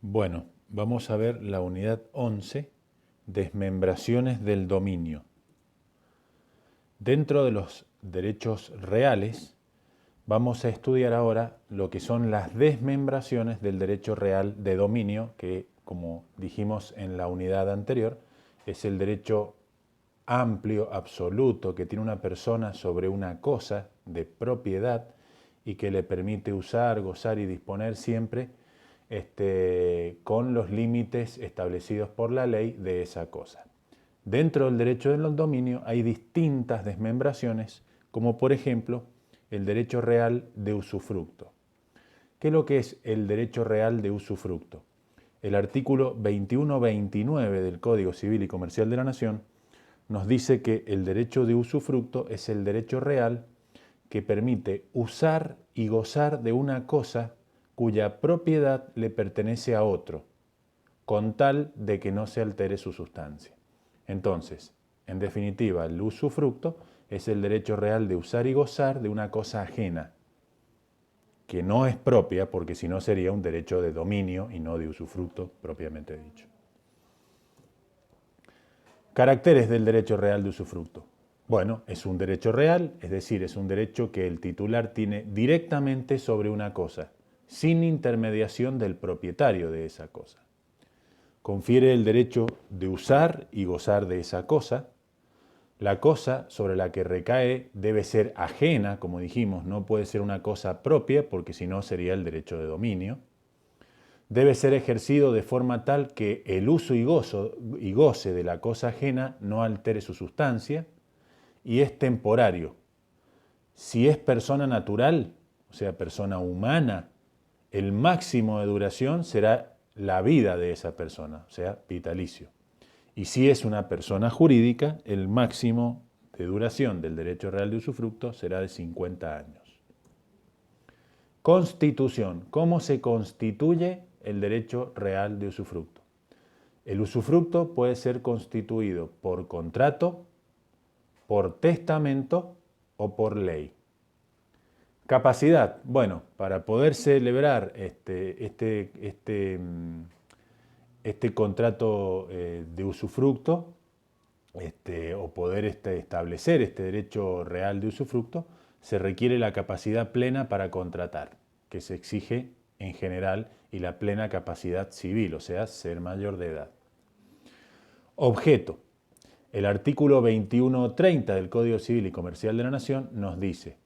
Bueno, vamos a ver la unidad 11, desmembraciones del dominio. Dentro de los derechos reales, vamos a estudiar ahora lo que son las desmembraciones del derecho real de dominio, que, como dijimos en la unidad anterior, es el derecho amplio, absoluto, que tiene una persona sobre una cosa de propiedad y que le permite usar, gozar y disponer siempre con los límites establecidos por la ley de esa cosa. Dentro del derecho del dominio hay distintas desmembraciones, como por ejemplo el derecho real de usufructo. ¿Qué es lo que es el derecho real de usufructo? El artículo 21-29 del Código Civil y Comercial de la Nación nos dice que el derecho de usufructo es el derecho real que permite usar y gozar de una cosa cuya propiedad le pertenece a otro, con tal de que no se altere su sustancia. Entonces, en definitiva, el usufructo es el derecho real de usar y gozar de una cosa ajena, que no es propia, porque si no sería un derecho de dominio y no de usufructo propiamente dicho. Caracteres del derecho real de usufructo. Bueno, es un derecho real, es decir, es un derecho que el titular tiene directamente sobre una cosa, sin intermediación del propietario de esa cosa. Confiere el derecho de usar y gozar de esa cosa. La cosa sobre la que recae debe ser ajena, como dijimos, no puede ser una cosa propia, porque si no sería el derecho de dominio. Debe ser ejercido de forma tal que el uso y goce de la cosa ajena no altere su sustancia, y es temporario. Si es persona natural, o sea, persona humana, el máximo de duración será la vida de esa persona, o sea, vitalicio. Y si es una persona jurídica, el máximo de duración del derecho real de usufructo será de 50 años. Constitución. ¿Cómo se constituye el derecho real de usufructo? El usufructo puede ser constituido por contrato, por testamento o por ley. Capacidad. Bueno, para poder celebrar este contrato de usufructo o poder establecer este derecho real de usufructo, se requiere la capacidad plena para contratar, que se exige en general, y la plena capacidad civil, o sea, ser mayor de edad. Objeto. El artículo 21-30 del Código Civil y Comercial de la Nación nos dice: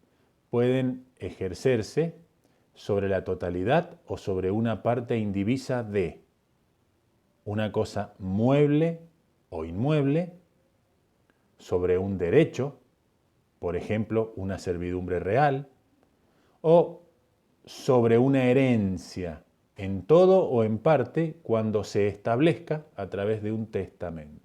pueden ejercerse sobre la totalidad o sobre una parte indivisa de una cosa mueble o inmueble, sobre un derecho, por ejemplo, una servidumbre real, o sobre una herencia, en todo o en parte, cuando se establezca a través de un testamento.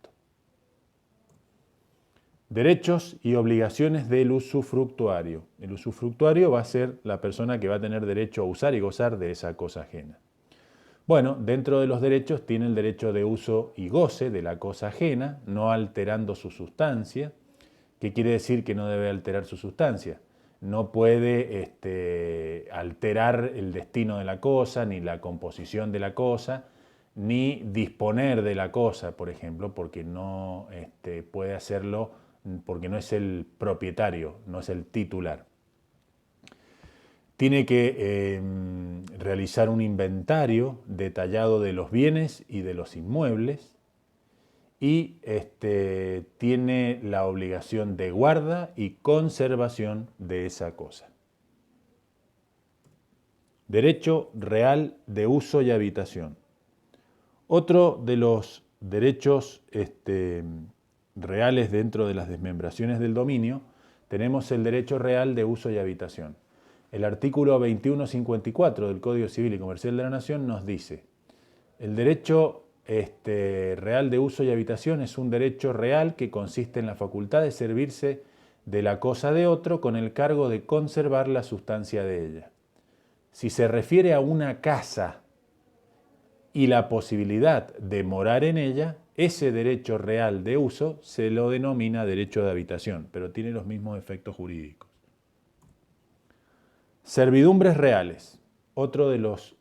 Derechos y obligaciones del usufructuario. El usufructuario va a ser la persona que va a tener derecho a usar y gozar de esa cosa ajena. Bueno, dentro de los derechos tiene el derecho de uso y goce de la cosa ajena, no alterando su sustancia. ¿Qué quiere decir que no debe alterar su sustancia? No puede alterar el destino de la cosa, ni la composición de la cosa, ni disponer de la cosa, por ejemplo, porque no puede hacerlo, porque no es el propietario, no es el titular. Tiene que realizar un inventario detallado de los bienes y de los inmuebles, y tiene la obligación de guarda y conservación de esa cosa. Derecho real de uso y habitación. Otro de los derechos reales dentro de las desmembraciones del dominio, tenemos el derecho real de uso y habitación. El artículo 2154 del Código Civil y Comercial de la Nación nos dice: el derecho real de uso y habitación es un derecho real que consiste en la facultad de servirse de la cosa de otro con el cargo de conservar la sustancia de ella. Si se refiere a una casa y la posibilidad de morar en ella, ese derecho real de uso se lo denomina derecho de habitación, pero tiene los mismos efectos jurídicos. Servidumbres reales. Otro de los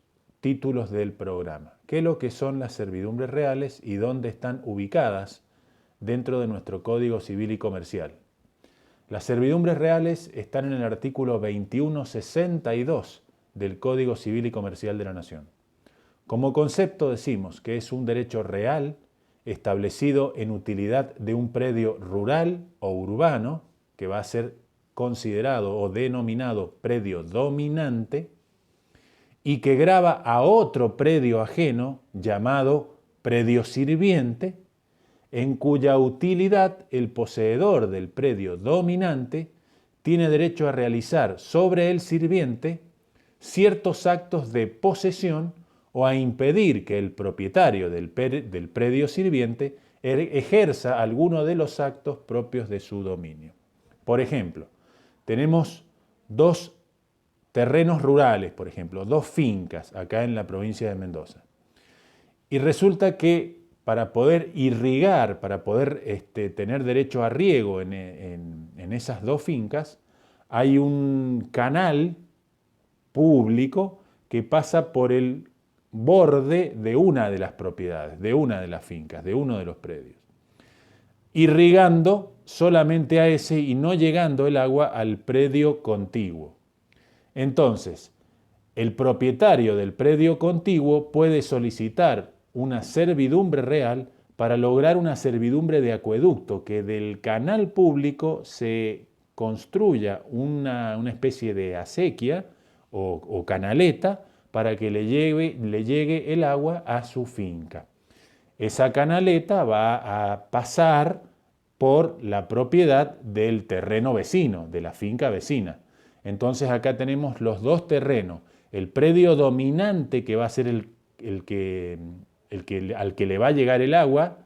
títulos del programa. ¿Qué es lo que son las servidumbres reales y dónde están ubicadas dentro de nuestro Código Civil y Comercial? Las servidumbres reales están en el artículo 2162 del Código Civil y Comercial de la Nación. Como concepto decimos que es un derecho real establecido en utilidad de un predio rural o urbano, que va a ser considerado o denominado predio dominante, y que grava a otro predio ajeno llamado predio sirviente, en cuya utilidad el poseedor del predio dominante tiene derecho a realizar sobre el sirviente ciertos actos de posesión o a impedir que el propietario del predio sirviente ejerza alguno de los actos propios de su dominio. Por ejemplo, tenemos dos terrenos rurales, por ejemplo, dos fincas acá en la provincia de Mendoza. Y resulta que para poder irrigar, para poder tener derecho a riego en esas dos fincas, hay un canal público que pasa por el borde de una de las propiedades, de una de las fincas, de uno de los predios, irrigando solamente a ese y no llegando el agua al predio contiguo. Entonces, el propietario del predio contiguo puede solicitar una servidumbre real para lograr una servidumbre de acueducto, que del canal público se construya una especie de acequia o canaleta para que le llegue el agua a su finca. Esa canaleta va a pasar por la propiedad del terreno vecino, de la finca vecina. Entonces acá tenemos los dos terrenos, el predio dominante que va a ser al que le va a llegar el agua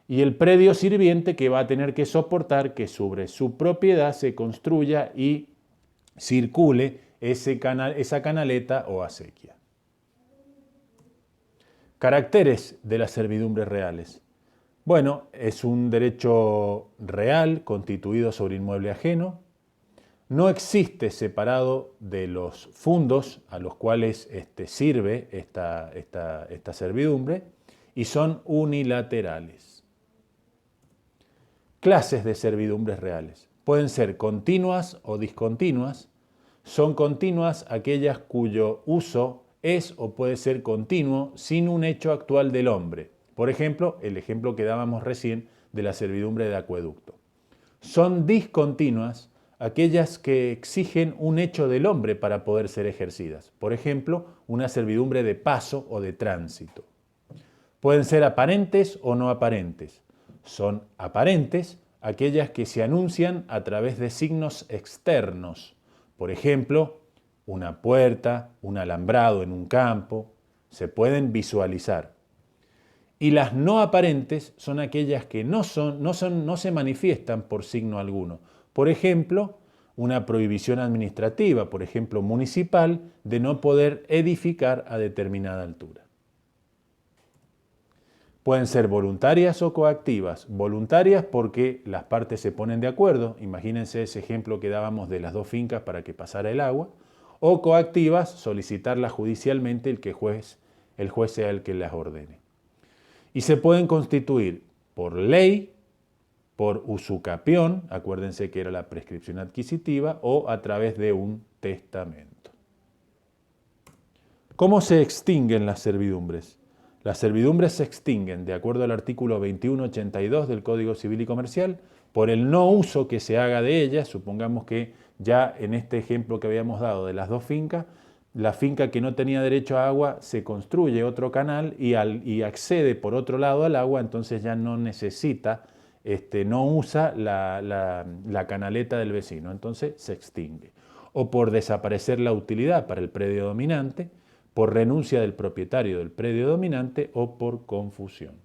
y el predio sirviente que va a tener que soportar que sobre su propiedad se construya y circule esa canaleta o acequia. Caracteres de las servidumbres reales. Bueno, es un derecho real constituido sobre inmueble ajeno. No existe separado de los fundos a los cuales sirve esta servidumbre y son unilaterales. Clases de servidumbres reales. Pueden ser continuas o discontinuas. Son continuas aquellas cuyo uso es o puede ser continuo sin un hecho actual del hombre. Por ejemplo, el ejemplo que dábamos recién de la servidumbre de acueducto. Son discontinuas aquellas que exigen un hecho del hombre para poder ser ejercidas. Por ejemplo, una servidumbre de paso o de tránsito. Pueden ser aparentes o no aparentes. Son aparentes aquellas que se anuncian a través de signos externos. Por ejemplo, una puerta, un alambrado en un campo, se pueden visualizar. Y las no aparentes son aquellas que no se manifiestan por signo alguno. Por ejemplo, una prohibición administrativa, por ejemplo municipal, de no poder edificar a determinada altura. Pueden ser voluntarias o coactivas. Voluntarias porque las partes se ponen de acuerdo. Imagínense ese ejemplo que dábamos de las dos fincas para que pasara el agua. O coactivas, solicitarlas judicialmente el juez sea el que las ordene. Y se pueden constituir por ley, por usucapión, acuérdense que era la prescripción adquisitiva, o a través de un testamento. ¿Cómo se extinguen las servidumbres? Las servidumbres se extinguen, de acuerdo al artículo 2182 del Código Civil y Comercial, por el no uso que se haga de ellas. Supongamos que ya en este ejemplo que habíamos dado de las dos fincas, la finca que no tenía derecho a agua se construye otro canal y accede por otro lado al agua, entonces ya no necesita, no usa la canaleta del vecino, entonces se extingue. O por desaparecer la utilidad para el predio dominante, por renuncia del propietario del predio dominante o por confusión.